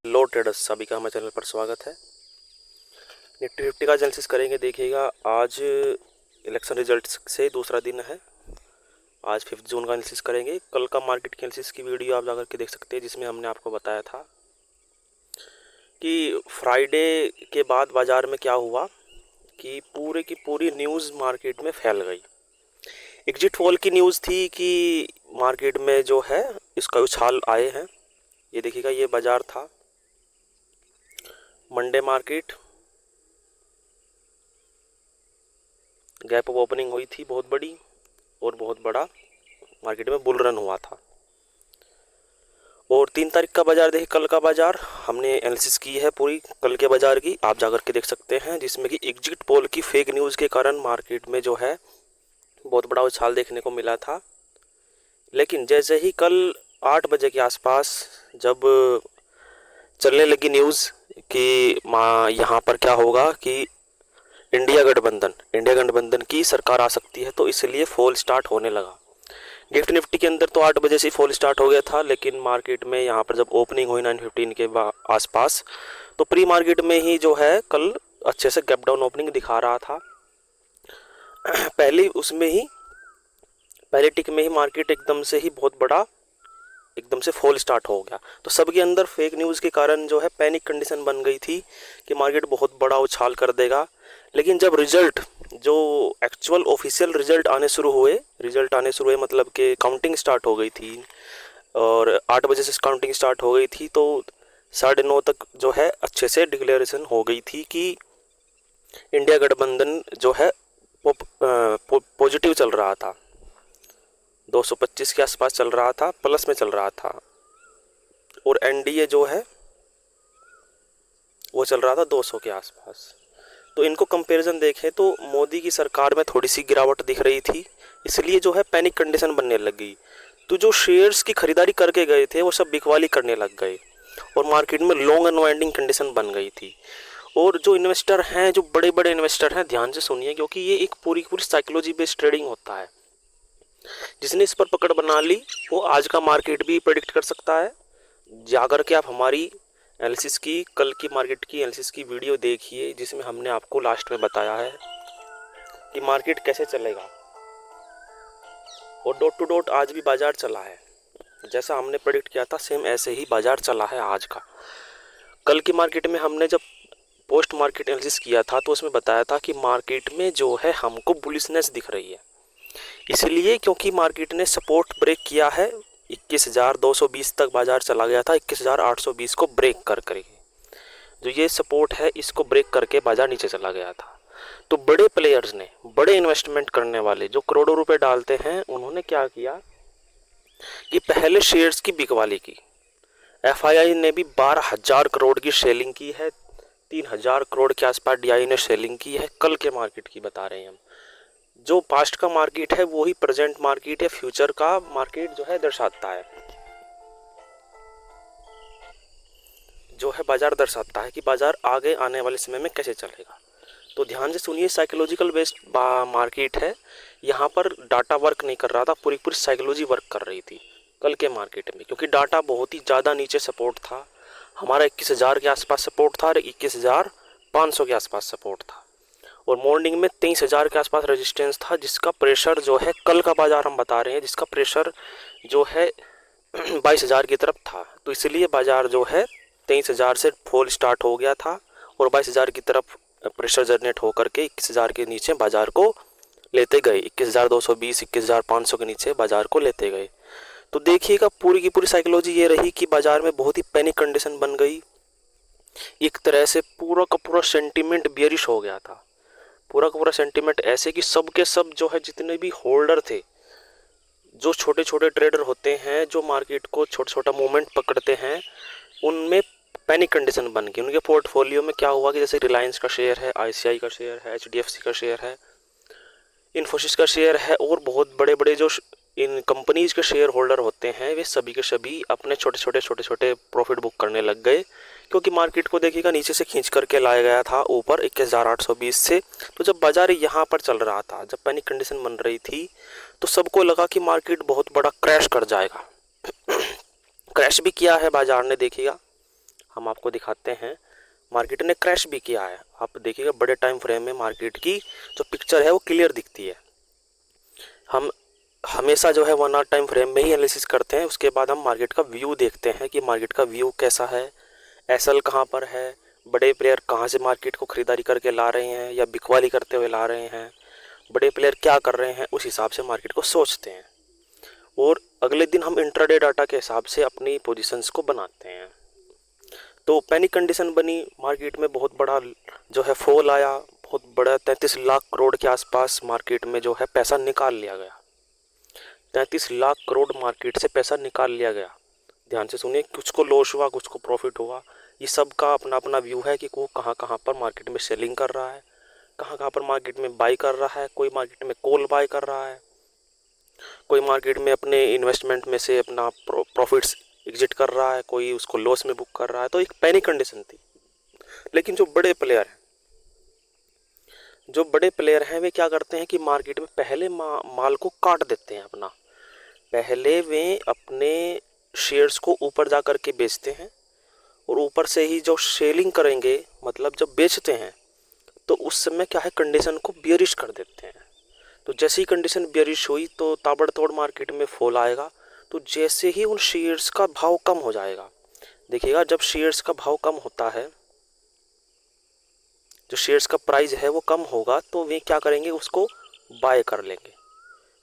लो traders सभी का हमारे चैनल पर स्वागत है। निफ्टी फिफ्टी का एनालिसिस करेंगे। देखिएगा, आज इलेक्शन रिजल्ट्स से दूसरा दिन है। आज 5 जून का एनालिसिस करेंगे। कल का मार्केट के एनालिसिस की वीडियो आप जाकर के देख सकते हैं, जिसमें हमने आपको बताया था कि फ्राइडे के बाद बाज़ार में क्या हुआ कि पूरे की पूरी न्यूज़ मार्केट में फैल गई। एग्जिट पोल की न्यूज़ थी कि मार्केट में जो है इसका उछाल आए हैं। ये देखिएगा, ये बाज़ार था Monday market, gap of opening हुई थी बहुत बड़ी और बहुत बड़ा मार्केट में बुल रन हुआ था। और 3 तारीख का बाजार देखिए, कल का बाजार हमने एनालिसिस की है पूरी कल के बाजार की, आप जाकर के देख सकते हैं, जिसमें कि एग्जिट पोल की फेक न्यूज़ के कारण मार्केट में जो है बहुत बड़ा उछाल देखने को मिला था। लेकिन जैसे ही कल 8 बजे के आसपास जब चलने लगी न्यूज़ कि यहाँ पर क्या होगा कि इंडिया गठबंधन की सरकार आ सकती है, तो इसलिए फॉल स्टार्ट होने लगा। निफ्टी के अंदर तो 8 बजे से फॉल स्टार्ट हो गया था, लेकिन मार्केट में यहाँ पर जब ओपनिंग हुई 9:15 के आसपास, तो प्री मार्केट में ही जो है कल अच्छे से गैप डाउन ओपनिंग दिखा रहा था। पहले टिक में ही मार्केट एकदम से ही बहुत बड़ा एकदम से फॉल स्टार्ट हो गया। तो सबके अंदर फेक न्यूज़ के कारण जो है पैनिक कंडीशन बन गई थी कि मार्केट बहुत बड़ा उछाल कर देगा। लेकिन जब जो एक्चुअल ऑफिशियल रिजल्ट आने शुरू हुए मतलब कि काउंटिंग स्टार्ट हो गई थी और 8 बजे से काउंटिंग स्टार्ट हो गई थी, तो 9:30 तक जो है अच्छे से डिक्लेरेशन हो गई थी कि इंडिया गठबंधन जो है वो पॉजिटिव चल रहा था, 225 के आसपास चल रहा था, प्लस में चल रहा था। और एनडीए जो है वो चल रहा था 200 के आसपास। तो इनको कंपैरिजन देखें तो मोदी की सरकार में थोड़ी सी गिरावट दिख रही थी, इसलिए जो है पैनिक कंडीशन बनने लग गई। तो जो शेयर्स की खरीदारी करके गए थे वो सब बिकवाली करने लग गए और मार्केट में लॉन्ग अनवाइंडिंग कंडीशन बन गई थी। और जो इन्वेस्टर हैं, जो बड़े बड़े इन्वेस्टर हैं, ध्यान से सुनिए, क्योंकि ये एक पूरी पूरी साइकोलॉजी बेस्ड ट्रेडिंग होता है। जिसने इस पर पकड़ बना ली वो आज का मार्केट भी प्रेडिक्ट कर सकता है। जाकर के आप हमारी एनालिसिस की, कल की मार्केट की एनालिसिस की वीडियो देखिए, जिसमें हमने आपको लास्ट में बताया है कि मार्केट कैसे चलेगा। और डॉट टू डॉट आज भी बाजार चला है, जैसा हमने प्रेडिक्ट किया था सेम ऐसे ही बाजार चला है आज का। कल की मार्केट में हमने जब पोस्ट मार्केट एनालिसिस किया था तो उसमें बताया था कि मार्केट में जो है हमको बुलिशनेस दिख रही है, इसलिए क्योंकि मार्केट ने सपोर्ट ब्रेक किया है। 21,220 तक बाजार चला गया था, 21,820 को ब्रेक करके जो ये सपोर्ट है इसको ब्रेक करके बाजार नीचे चला गया था। तो बड़े प्लेयर्स ने, बड़े इन्वेस्टमेंट करने वाले जो करोड़ों रुपए डालते हैं, उन्होंने क्या किया कि पहले शेयर्स की बिकवाली की। एफआईआई ने भी 12,000 करोड़ की सेलिंग की है, 3,000 करोड़ के आसपास डीआई ने सेलिंग की है। कल के मार्केट की बता रहे हैं हम। जो पास्ट का मार्केट है वो ही प्रेजेंट मार्केट या फ्यूचर का मार्केट जो है दर्शाता है, जो है बाजार दर्शाता है कि बाजार आगे आने वाले समय में कैसे चलेगा। तो ध्यान से सुनिए, साइकोलॉजिकल बेस्ड मार्केट है। यहाँ पर डाटा वर्क नहीं कर रहा था, पूरी पूरी साइकोलॉजी वर्क कर रही थी कल के मार्केट में, क्योंकि डाटा बहुत ही ज़्यादा नीचे सपोर्ट था। हमारा 21,000 के आसपास सपोर्ट था और 21,500 के आसपास सपोर्ट था। और मॉर्निंग में 23,000 के आसपास रेजिस्टेंस था, जिसका प्रेशर जो है कल का बाजार हम बता रहे हैं, जिसका प्रेशर जो है 22,000 की तरफ था। तो इसलिए बाजार जो है 23,000 से फॉल स्टार्ट हो गया था और 22,000 की तरफ प्रेशर जनरेट होकर के 21,000 के नीचे बाजार को लेते गए। 21,220, 21,500 के नीचे बाजार को लेते गए। तो देखिएगा, पूरी की पूरी साइकोलॉजी ये रही कि बाजार में बहुत ही पैनिक कंडीशन बन गई। एक तरह से पूरा का पूरा सेंटीमेंट बियरिश हो गया था, पूरा का पूरा सेंटीमेंट ऐसे कि सब के सब जो है, जितने भी होल्डर थे, जो छोटे छोटे ट्रेडर होते हैं, जो मार्केट को छोटा छोटा मूवमेंट पकड़ते हैं, उनमें पैनिक कंडीशन बन गई। उनके पोर्टफोलियो में क्या हुआ कि जैसे रिलायंस का शेयर है, आईसीआई का शेयर है, एचडीएफसी का शेयर है, इन्फोसिस का शेयर है, और बहुत बड़े बड़े जो इन कंपनीज के शेयर होल्डर होते हैं, वे सभी के सभी अपने छोटे छोटे प्रॉफिट बुक करने लग गए, क्योंकि मार्केट को देखिएगा नीचे से खींच करके लाया गया था ऊपर 21,820 से। तो जब बाजार यहाँ पर चल रहा था, जब पैनिक कंडीशन बन रही थी, तो सबको लगा कि मार्केट बहुत बड़ा क्रैश कर जाएगा। क्रैश भी किया है बाजार ने, देखिएगा हम आपको दिखाते हैं। मार्केट ने क्रैश भी किया है, आप देखिएगा बड़े टाइम फ्रेम में मार्केट की जो पिक्चर है वो क्लियर दिखती है। हम हमेशा जो है 1 आवर टाइम फ्रेम में ही एनालिसिस करते हैं, उसके बाद हम मार्केट का व्यू देखते हैं कि मार्केट का व्यू कैसा है, एसएल कहाँ पर है, बड़े प्लेयर कहाँ से मार्केट को खरीदारी करके ला रहे हैं या बिकवाली करते हुए ला रहे हैं, बड़े प्लेयर क्या कर रहे हैं, उस हिसाब से मार्केट को सोचते हैं और अगले दिन हम इंट्राडे डाटा के हिसाब से अपनी पोजीशंस को बनाते हैं। तो पैनिक कंडीशन बनी, मार्केट में बहुत बड़ा जो है फॉल आया, बहुत बड़ा 33 लाख करोड़ के आसपास मार्केट में जो है पैसा निकाल लिया गया। 33 लाख करोड़ मार्केट से पैसा निकाल लिया गया। ध्यान से सुनिए, कुछ को लॉस हुआ, कुछ को प्रॉफिट हुआ। ये सब का अपना अपना व्यू है कि वो कहाँ कहाँ पर मार्केट में सेलिंग कर रहा है, कहाँ कहाँ पर मार्केट में बाई कर रहा है। कोई मार्केट में कॉल बाय कर रहा है, कोई मार्केट में अपने इन्वेस्टमेंट में से अपना प्रॉफिट्स एग्जिट कर रहा है, कोई उसको लॉस में बुक कर रहा है। तो एक पैनिक कंडीशन थी। लेकिन जो बड़े प्लेयर हैं वे क्या करते हैं कि मार्केट में पहले माल को काट देते हैं अपना। पहले वे अपने शेयर्स को ऊपर जा कर के बेचते हैं और ऊपर से ही जो सेलिंग करेंगे, मतलब जब बेचते हैं तो उस समय क्या है, कंडीशन को बियरिश कर देते हैं। तो जैसे ही कंडीशन बियरिश हुई तो ताबड़तोड़ मार्केट में फॉल आएगा। तो जैसे ही उन शेयर्स का भाव कम हो जाएगा, देखिएगा जब शेयर्स का भाव कम होता है, जो शेयर्स का प्राइस है वो कम होगा, तो वे क्या करेंगे, उसको बाय कर लेंगे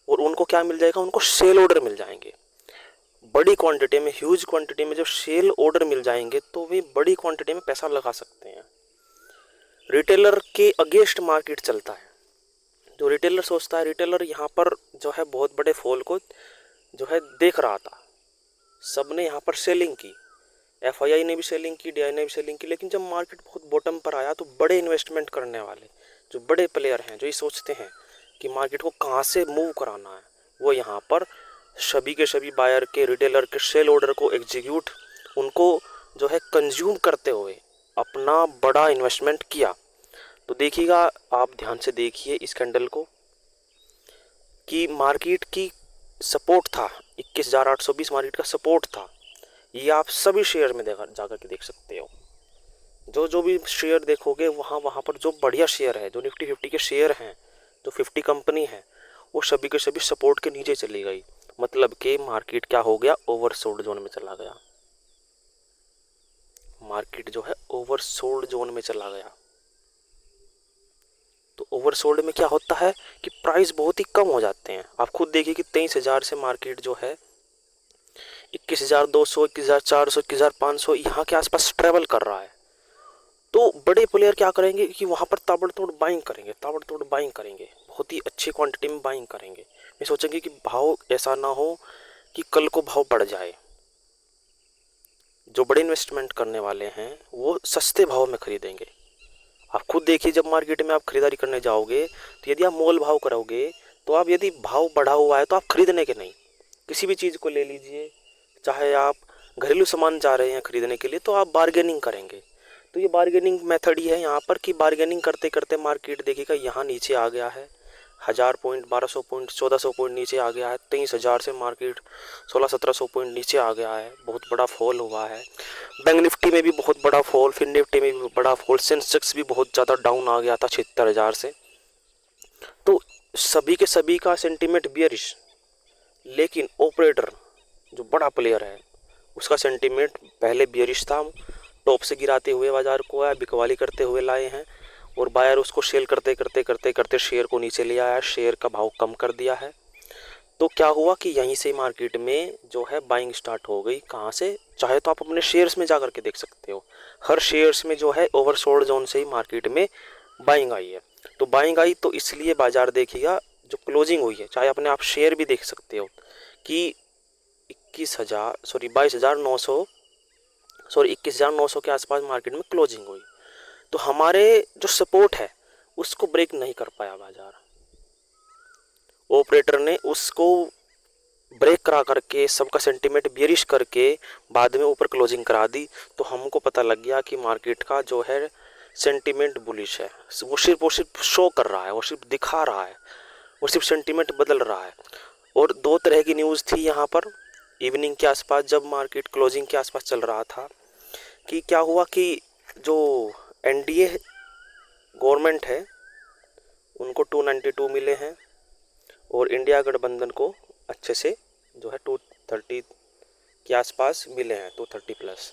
और उनको क्या मिल जाएगा, उनको सेल ऑर्डर मिल जाएंगे। बड़ी क्वांटिटी में, ह्यूज क्वांटिटी में जब सेल ऑर्डर मिल जाएंगे तो वे बड़ी क्वांटिटी में पैसा लगा सकते हैं। रिटेलर के अगेंस्ट मार्केट चलता है। जो रिटेलर सोचता है, रिटेलर यहाँ पर जो है बहुत बड़े फॉल को जो है देख रहा था, सबने यहाँ पर सेलिंग की, एफआईआई ने भी सेलिंग की, डीआई ने भी सेलिंग की। लेकिन जब मार्केट बहुत बॉटम पर आया तो बड़े इन्वेस्टमेंट करने वाले जो बड़े प्लेयर हैं, जो ये सोचते हैं कि मार्केट को कहाँ से मूव कराना है, वो यहाँ पर सभी के सभी बायर के, रिटेलर के सेल ऑर्डर को एग्जीक्यूट, उनको जो है कंज्यूम करते हुए अपना बड़ा इन्वेस्टमेंट किया। तो देखिएगा, आप ध्यान से देखिए इस कैंडल को कि मार्केट की सपोर्ट था 21,820, मार्केट का सपोर्ट था। ये आप सभी शेयर में जाकर के देख सकते हो। जो भी शेयर देखोगे वहाँ पर जो बढ़िया शेयर है, जो निफ्टी 50 के शेयर हैं, जो 50 कंपनी है, वो सभी के सभी सपोर्ट के नीचे चली गई। मतलब कि मार्केट क्या हो गया, ओवरसोल्ड जोन में चला गया। मार्केट जो है ओवरसोल्ड जोन में चला गया। तो ओवरसोल्ड में क्या होता है कि प्राइस बहुत ही कम हो जाते हैं। आप खुद देखिए कि 23,000 से मार्केट जो है 21,200, 21,400, 21,500 यहाँ के आसपास ट्रेवल कर रहा है। तो बड़े प्लेयर क्या करेंगे कि वहाँ पर ताबड़तोड़ बाइंग करेंगे, बहुत ही अच्छी क्वांटिटी में बाइंग करेंगे। वे सोचेंगे कि भाव ऐसा ना हो कि कल को भाव बढ़ जाए। जो बड़े इन्वेस्टमेंट करने वाले हैं वो सस्ते भाव में खरीदेंगे। आप खुद देखिए, जब मार्केट में आप खरीदारी करने जाओगे तो यदि आप मोल भाव करोगे तो आप, यदि भाव बढ़ा हुआ है तो आप खरीदने के नहीं। किसी भी चीज़ को ले लीजिए, चाहे आप घरेलू सामान जा रहे हैं खरीदने के लिए, तो आप बार्गेनिंग करेंगे। तो ये बार्गेनिंग मेथड ही है यहाँ पर कि बार्गेनिंग करते करते मार्केट देखिएगा यहाँ नीचे आ गया है, 1000 पॉइंट, 1200 पॉइंट, 1400 पॉइंट नीचे आ गया है। 23,000 से मार्केट 1600-1700 पॉइंट नीचे आ गया है, बहुत बड़ा फॉल हुआ है। बैंक निफ्टी में भी बहुत बड़ा फॉल, फिर निफ्टी में भी बड़ा फॉल, सेंसेक्स भी बहुत ज़्यादा डाउन आ गया था 76,000 से। तो सभी के सभी का सेंटीमेंट बियरिश। लेकिन ऑपरेटर जो बड़ा प्लेयर है उसका सेंटीमेंट पहले बियरिश था, टॉप से गिराते हुए बाजार को आया, बिकवाली करते हुए लाए हैं और बायर उसको सेल करते शेयर को नीचे ले आया, शेयर का भाव कम कर दिया है। तो क्या हुआ कि यहीं से मार्केट में जो है बाइंग स्टार्ट हो गई। कहाँ से? चाहे तो आप अपने शेयर्स में जा कर के देख सकते हो, हर शेयर्स में जो है ओवरसोल्ड जोन से ही मार्केट में बाइंग आई है। तो बाइंग आई तो इसलिए बाजार देखिएगा जो क्लोजिंग हुई है, चाहे अपने आप शेयर भी देख सकते हो कि 21,900 के आसपास मार्केट में क्लोजिंग हुई। तो हमारे जो सपोर्ट है उसको ब्रेक नहीं कर पाया बाजार। ऑपरेटर ने उसको ब्रेक करा करके, सबका सेंटीमेंट बियरिश करके बाद में ऊपर क्लोजिंग करा दी। तो हमको पता लग गया कि मार्केट का जो है सेंटीमेंट बुलिश है। वो सिर्फ शो कर रहा है, वो सिर्फ दिखा रहा है, वो सिर्फ सेंटीमेंट बदल रहा है। और दो तरह की न्यूज़ थी यहाँ पर इवनिंग के आसपास, जब मार्केट क्लोजिंग के आसपास चल रहा था, कि क्या हुआ कि जो एनडीए गवर्नमेंट है उनको 292 मिले हैं और इंडिया गठबंधन को अच्छे से जो है 230 के आसपास मिले हैं, 230 प्लस।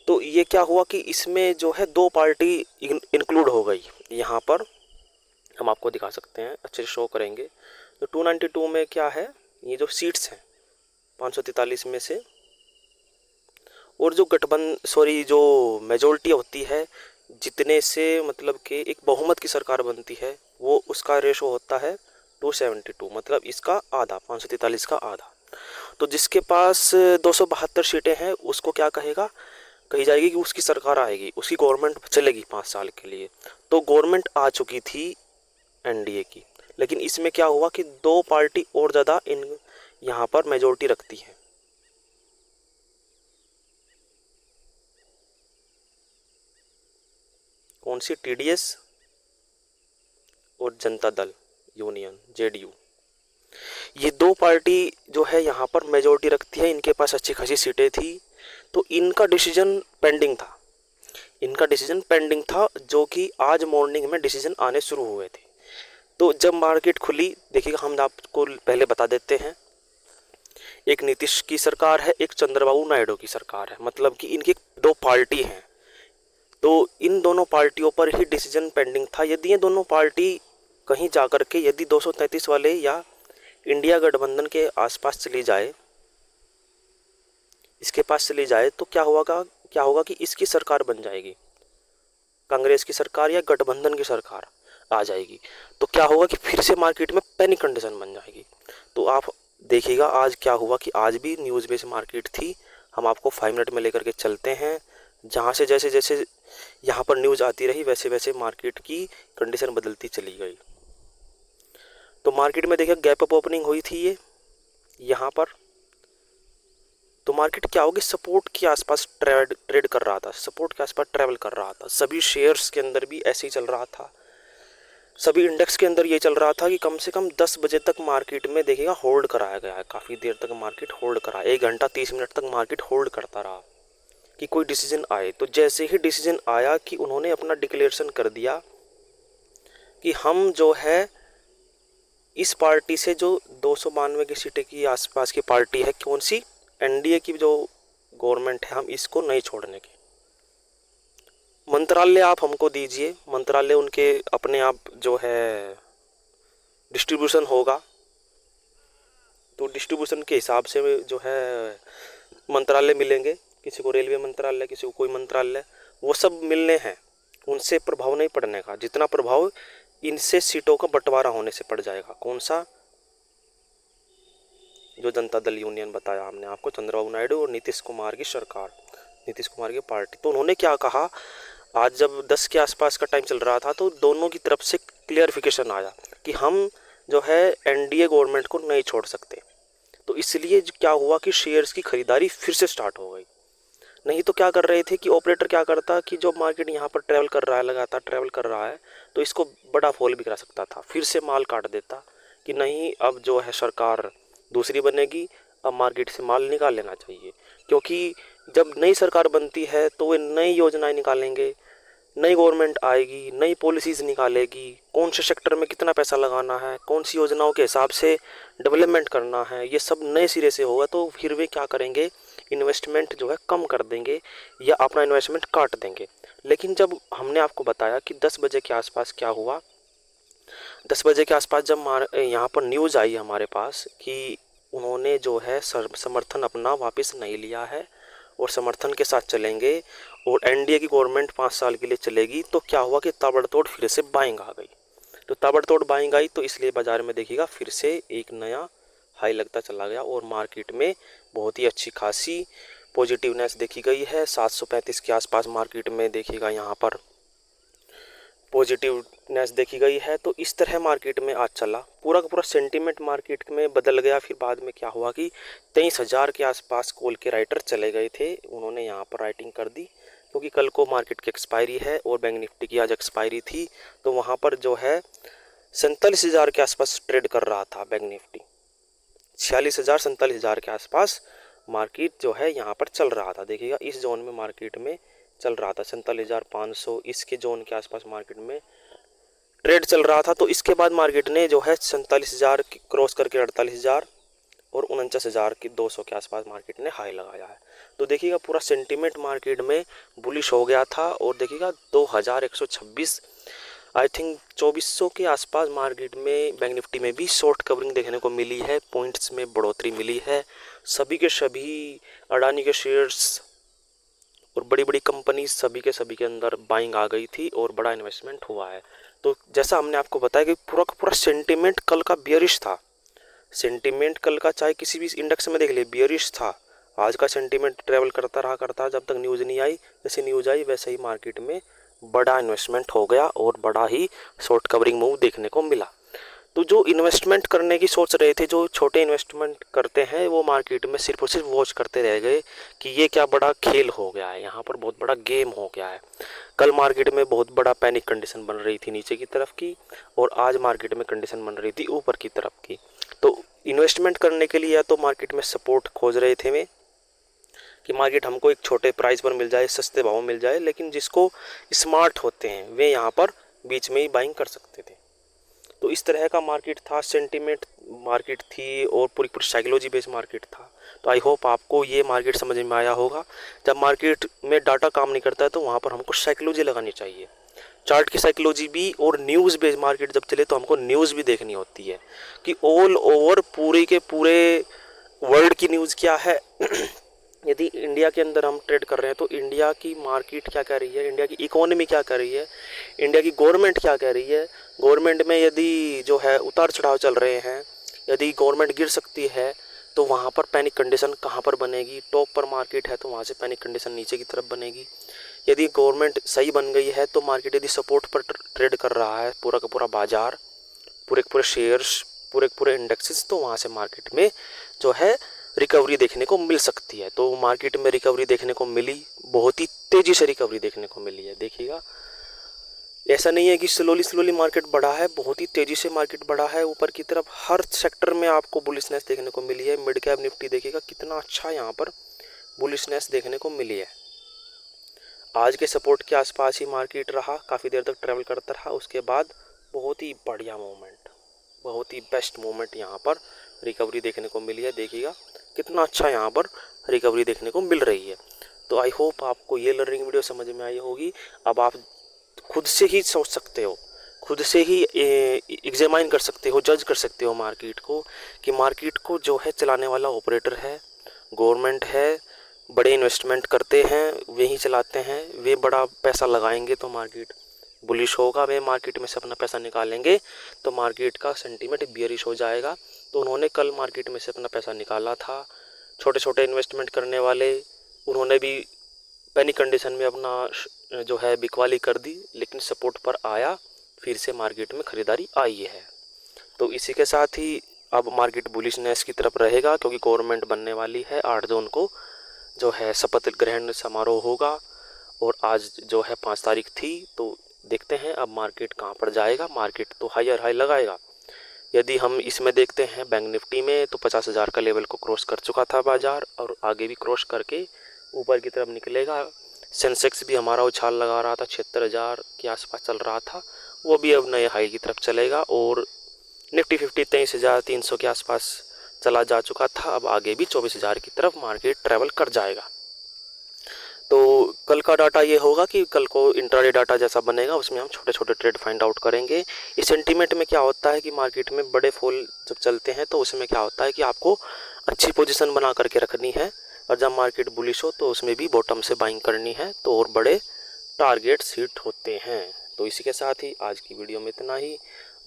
तो ये क्या हुआ कि इसमें जो है दो पार्टी इंक्लूड हो गई। यहाँ पर हम आपको दिखा सकते हैं, अच्छे से शो करेंगे। तो 292 में क्या है, ये जो सीट्स हैं 543 में से, और जो जो मेजोरिटी होती है जितने से मतलब कि एक बहुमत की सरकार बनती है, वो उसका रेशो होता है 272, मतलब इसका आधा, 543 का आधा। तो जिसके पास 272 सीटें हैं उसको क्या कही जाएगी कि उसकी सरकार आएगी, उसकी गवर्नमेंट चलेगी 5 साल के लिए। तो गवर्नमेंट आ चुकी थी एनडीए की, लेकिन इसमें क्या हुआ कि दो पार्टी और ज़्यादा यहाँ पर मेजोरिटी रखती है। कौन सी? टीडीएस और जनता दल यूनियन, जेडीयू। ये दो पार्टी जो है यहाँ पर मेजोरिटी रखती है, इनके पास अच्छी खासी सीटें थी। तो इनका डिसीजन पेंडिंग था, जो कि आज मॉर्निंग में डिसीजन आने शुरू हुए थे। तो जब मार्केट खुली, देखिएगा हम आपको पहले बता देते हैं, एक नीतीश की सरकार है, एक चंद्रबाबू नायडू की सरकार है, मतलब कि इनकी दो पार्टी हैं। तो इन दोनों पार्टियों पर ही डिसीजन पेंडिंग था। यदि ये दोनों पार्टी कहीं जाकर के यदि 233 वाले या इंडिया गठबंधन के आसपास चली जाए, इसके पास चली जाए, तो क्या होगा कि इसकी सरकार बन जाएगी, कांग्रेस की सरकार या गठबंधन की सरकार आ जाएगी। तो क्या होगा कि फिर से मार्केट में पैनिक कंडीशन बन जाएगी। तो आप देखिएगा आज क्या हुआ कि आज भी न्यूज़ बेस्ड मार्केट थी। हम आपको 5 मिनट में लेकर के चलते हैं, जहाँ से जैसे जैसे यहाँ पर न्यूज़ आती रही वैसे वैसे मार्केट की कंडीशन बदलती चली गई। तो मार्केट में देखिए गैप अप ओपनिंग हुई थी ये यहाँ पर। तो मार्केट क्या होगी, सपोर्ट के आसपास ट्रेड कर रहा था, सपोर्ट के आसपास ट्रैवल कर रहा था। सभी शेयर्स के अंदर भी ऐसे ही चल रहा था, सभी इंडेक्स के अंदर ये चल रहा था कि कम से कम 10 बजे तक मार्केट में देखिएगा होल्ड कराया गया है। काफ़ी देर तक मार्केट होल्ड करा, 1 घंटा 30 मिनट तक मार्केट होल्ड करता रहा कि कोई डिसीजन आए। तो जैसे ही डिसीजन आया कि उन्होंने अपना डिक्लेरेशन कर दिया कि हम जो है इस पार्टी से, जो 292 की सीटें की आसपास की पार्टी है, कौन सी, एनडीए की जो गवर्नमेंट है, हम इसको नहीं छोड़ने के। मंत्रालय आप हमको दीजिए, मंत्रालय उनके अपने आप जो है डिस्ट्रीब्यूशन होगा, तो डिस्ट्रीब्यूशन के हिसाब से जो है मंत्रालय मिलेंगे, किसी को रेलवे मंत्रालय, किसी को कोई मंत्रालय, वो सब मिलने हैं। उनसे प्रभाव नहीं पड़ने का, जितना प्रभाव इनसे सीटों का बंटवारा होने से पड़ जाएगा। कौन सा? जो जनता दल यूनियन बताया हमने आपको, चंद्रबाबू नायडू और नीतीश कुमार की सरकार, नीतीश कुमार की पार्टी। तो उन्होंने क्या कहा, आज जब 10 के आसपास का टाइम चल रहा था, तो दोनों की तरफ से क्लियरिफिकेशन आया कि हम जो है एनडीए गवर्नमेंट को नहीं छोड़ सकते। तो इसलिए क्या हुआ कि शेयर्स की खरीदारी फिर से स्टार्ट हो गई। नहीं तो क्या कर रहे थे कि ऑपरेटर क्या करता कि जो मार्केट यहाँ पर ट्रैवल कर रहा है, लगातार ट्रैवल कर रहा है, तो इसको बड़ा फॉल भी करा सकता था, फिर से माल काट देता कि नहीं अब जो है सरकार दूसरी बनेगी, अब मार्केट से माल निकाल लेना चाहिए। क्योंकि जब नई सरकार बनती है तो वे नई योजनाएं निकालेंगे, नई गवर्नमेंट आएगी, नई पॉलिसीज़ निकालेगी, कौन से सेक्टर में कितना पैसा लगाना है, कौन सी योजनाओं के हिसाब से डेवलपमेंट करना है, ये सब नए सिरे से होगा। तो फिर वे क्या करेंगे, इन्वेस्टमेंट जो है कम कर देंगे या अपना इन्वेस्टमेंट काट देंगे। लेकिन जब हमने आपको बताया कि 10 बजे के आसपास क्या हुआ, 10 बजे के आसपास जब यहाँ पर न्यूज़ आई हमारे पास कि उन्होंने जो है समर्थन अपना वापस नहीं लिया है और समर्थन के साथ चलेंगे और एनडीए की गवर्नमेंट 5 साल के लिए चलेगी, तो क्या हुआ कि ताबड़तोड़ फिर से बाइंग आ गई। तो ताबड़तोड़ बाइंग आई, तो इसलिए बाज़ार में देखिएगा फिर से एक नया हाई लगता चला गया और मार्केट में बहुत ही अच्छी खासी पॉजिटिवनेस देखी गई है। 735 के आसपास मार्केट में देखिएगा यहाँ पर पॉजिटिवनेस देखी गई है। तो इस तरह मार्केट में आज चला, पूरा का पूरा सेंटीमेंट मार्केट में बदल गया। फिर बाद में क्या हुआ कि 23,000 के आसपास कॉल के राइटर चले गए थे, उन्होंने यहाँ पर राइटिंग कर दी, क्योंकि कल को मार्केट की एक्सपायरी है और बैंक निफ्टी की आज एक्सपायरी थी। तो वहाँ पर जो है 47,000 के आसपास ट्रेड कर रहा था बैंक निफ्टी, 46,000 47,000 के आसपास मार्केट जो है यहाँ पर चल रहा था। देखिएगा इस जोन में मार्केट में चल रहा था 47,500, इसके जोन के आसपास मार्केट में ट्रेड चल रहा था। तो इसके बाद मार्केट ने जो है 47,000 क्रॉस करके 48,000 और 49,200 के आसपास मार्केट ने हाई लगाया है। तो देखिएगा पूरा सेंटीमेंट मार्केट में बुलिश हो गया था। और देखिएगा 2126 आई थिंक 2400 के आसपास मार्केट में बैंक निफ्टी में भी शॉर्ट कवरिंग देखने को मिली है, पॉइंट्स में बढ़ोतरी मिली है। सभी के सभी अडानी के शेयर्स और बड़ी बड़ी कंपनी सभी के अंदर बाइंग आ गई थी और बड़ा इन्वेस्टमेंट हुआ है। तो जैसा हमने आपको बताया कि पूरा का पूरा सेंटीमेंट कल का बियरिश था। सेंटीमेंट कल का चाहे किसी भी इंडेक्स में देख ले बियरिश था। आज का सेंटीमेंट ट्रेवल करता रहा जब तक न्यूज़ नहीं आई। जैसे न्यूज़ आई वैसे ही मार्केट में बड़ा इन्वेस्टमेंट हो गया और बड़ा ही शॉर्ट कवरिंग मूव देखने को मिला। तो जो इन्वेस्टमेंट करने की सोच रहे थे, जो छोटे इन्वेस्टमेंट करते हैं, वो मार्केट में सिर्फ और सिर्फ वॉच करते रह गए कि ये क्या बड़ा खेल हो गया है, यहाँ पर बहुत बड़ा गेम हो गया है। कल मार्केट में बहुत बड़ा पैनिक कंडीशन बन रही थी नीचे की तरफ की, और आज मार्केट में कंडीशन बन रही थी ऊपर की तरफ की। तो इन्वेस्टमेंट करने के लिए या तो मार्केट में सपोर्ट खोज रहे थे वे कि मार्केट हमको एक छोटे प्राइस पर मिल जाए, सस्ते भाव मिल जाए, लेकिन जिसको स्मार्ट होते हैं वे यहाँ पर बीच में ही बाइंग कर सकते थे। तो इस तरह का मार्केट था, सेंटीमेंट मार्केट थी और पूरी साइकोलॉजी बेस्ड मार्केट था। तो आई होप आपको ये मार्केट समझ में आया होगा। जब मार्केट में डाटा काम नहीं करता है तो वहाँ पर हमको साइकोलॉजी लगानी चाहिए, चार्ट की साइकोलॉजी भी। और न्यूज़ बेस्ड मार्केट जब चले तो हमको न्यूज़ भी देखनी होती है कि ऑल ओवर पूरे के पूरे वर्ल्ड की न्यूज़ क्या है। यदि इंडिया के अंदर हम ट्रेड कर रहे हैं तो इंडिया की मार्केट क्या कह रही है, इंडिया की इकोनॉमी क्या कर रही है, इंडिया की गवर्नमेंट क्या कह रही है। गवर्नमेंट में यदि जो है उतार चढ़ाव चल रहे हैं, यदि गवर्नमेंट गिर सकती है तो वहाँ पर पैनिक कंडीशन कहाँ पर बनेगी। टॉप पर मार्केट है तो वहाँ से पैनिक कंडीशन नीचे की तरफ बनेगी। यदि गवर्नमेंट सही बन गई है तो मार्केट यदि सपोर्ट पर ट्रेड कर रहा है, पूरा का पूरा बाजार, पूरे शेयर्स, पूरे इंडेक्सेस, तो वहाँ से मार्केट में जो है रिकवरी देखने को मिल सकती है। तो मार्केट में रिकवरी देखने को मिली, बहुत ही तेज़ी से रिकवरी देखने को मिली है। देखिएगा ऐसा नहीं है कि स्लोली मार्केट बढ़ा है, बहुत ही तेज़ी से मार्केट बढ़ा है ऊपर की तरफ। हर सेक्टर में आपको बुलिशनेस देखने को मिली है। मिड कैप निफ्टी देखिएगा कितना अच्छा यहाँ पर बुलिशनेस देखने को मिली है। आज के सपोर्ट के आसपास ही मार्केट रहा, काफ़ी देर तक ट्रैवल करता रहा, उसके बाद बहुत ही बढ़िया मूवमेंट, बहुत ही बेस्ट मूवमेंट यहाँ पर रिकवरी देखने को मिली है। देखिएगा कितना अच्छा यहाँ पर रिकवरी देखने को मिल रही है। तो आई होप आपको ये लर्निंग वीडियो समझ में आई होगी। अब आप खुद से ही सोच सकते हो, खुद से ही एग्जामाइन कर सकते हो, जज कर सकते हो मार्केट को कि मार्केट को जो है चलाने वाला ऑपरेटर है, गवर्नमेंट है, बड़े इन्वेस्टमेंट करते हैं, वे ही चलाते हैं, वे बड़ा पैसा लगाएंगे तो मार्केट बुलिश होगा। वे मार्केट में से अपना पैसा निकालेंगे तो मार्केट का सेंटीमेंट बियरिश हो जाएगा। तो उन्होंने कल मार्केट में से अपना पैसा निकाला था। छोटे छोटे इन्वेस्टमेंट करने वाले उन्होंने भी पैनिक कंडीशन में अपना जो है बिकवाली कर दी, लेकिन सपोर्ट पर आया, फिर से मार्केट में ख़रीदारी आई है। तो इसी के साथ ही अब मार्केट बुलिशनेस की तरफ रहेगा, क्योंकि गवर्नमेंट बनने वाली है। 8 जून को जो है शपथ ग्रहण समारोह होगा और आज जो है 5 तारीख थी। तो देखते हैं अब मार्केट कहाँ पर जाएगा। मार्केट तो हायर हाई लगाएगा। यदि हम इसमें देखते हैं बैंक निफ्टी में तो 50,000 का लेवल को क्रॉस कर चुका था बाजार और आगे भी क्रॉस करके ऊपर की तरफ निकलेगा। सेंसेक्स भी हमारा उछाल लगा रहा था, 76,000 के आसपास चल रहा था, वो भी अब नए हाई की तरफ चलेगा। और निफ्टी 50 23,300 के आसपास चला जा चुका था, अब आगे भी 24,000 की तरफ मार्केट ट्रैवल कर जाएगा। तो कल का डाटा ये होगा कि कल को इंट्राडे डाटा जैसा बनेगा उसमें हम छोटे छोटे ट्रेड फाइंड आउट करेंगे। इस सेंटीमेंट में क्या होता है कि मार्केट में बड़े फॉल जब चलते हैं तो उसमें क्या होता है कि आपको अच्छी पोजीशन बना करके रखनी है, और जब मार्केट बुलिश हो तो उसमें भी बॉटम से बाइंग करनी है, तो और बड़े टारगेट्स हिट होते हैं। तो इसी के साथ ही आज की वीडियो में इतना ही।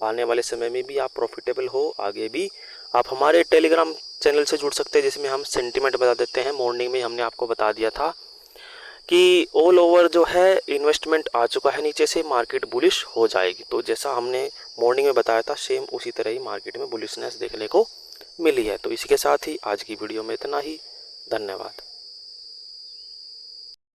आने वाले समय में भी आप प्रॉफिटेबल हो, आगे भी आप हमारे टेलीग्राम चैनल से जुड़ सकते हैं, जिसमें हम सेंटीमेंट बता देते हैं। मॉर्निंग में हमने आपको बता दिया था कि ऑल ओवर जो है इन्वेस्टमेंट आ चुका है, नीचे से मार्केट बुलिश हो जाएगी। तो जैसा हमने मॉर्निंग में बताया था सेम उसी तरह ही मार्केट में बुलिशनेस देखने को मिली है। तो इसी के साथ ही आज की वीडियो में इतना ही। धन्यवाद।